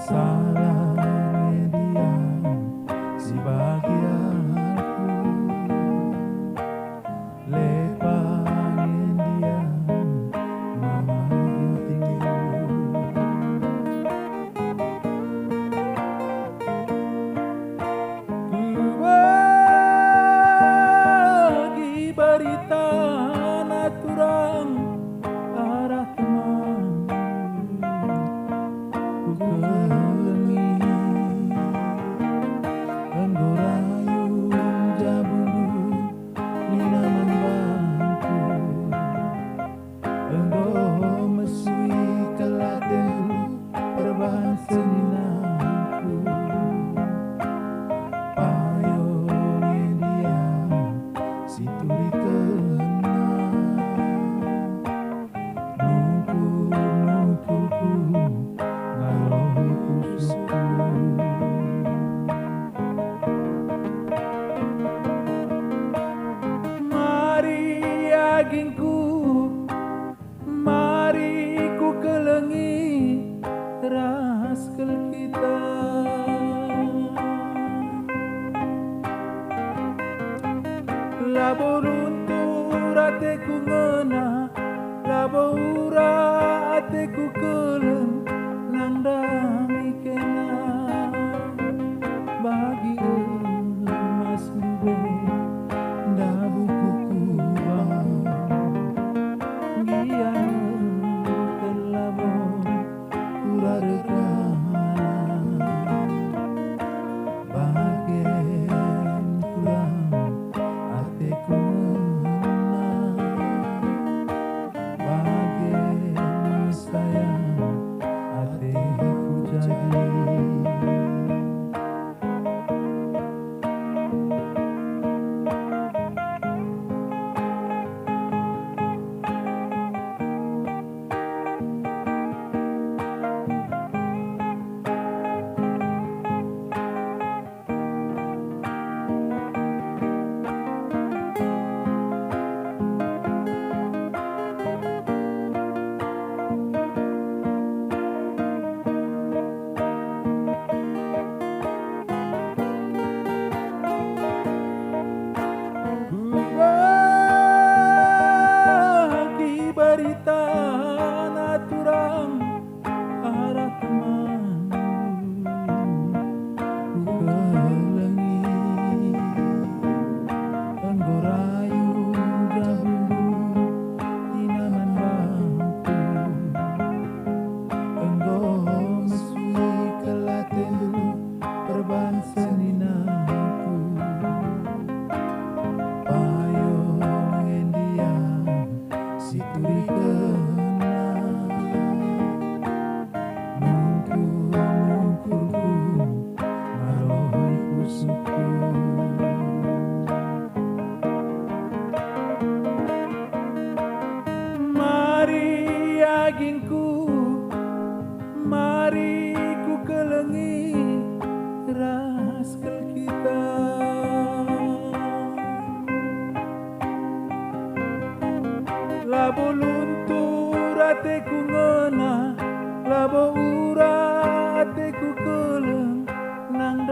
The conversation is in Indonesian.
salahnya dia si bahagiaku, lepangin dia mama ginting. Ku bagi berita naturang arah teman, ku kelengi enggorayung jabulu ninaman bangku, enggo mesui kelaten perbahan seninaku, payungin dia si turi kena nungku-nungkuku ngaloi pusuku. Mari agingku, mari ku kelengi raskel kita, labo luntur ateku ngena, labo ura ateku keleng nang dami kena, bagi emas ndabuh kubang giana telabon ura regana, bagen kurang ateku ngena, bagen sayang ateku jadi. Bagi berita naturang arah teman, ku kelengi enggorayung jabulu tinaman bangku, enggo mesui kelaten dulu perban seninaku, payungin dia si turi kena nungku-nungkuku ngaloi pusuku. Mari agingku, mari ku kelengi raskel kita, labo luntur ateku ngena, labo ura ateku keleng nang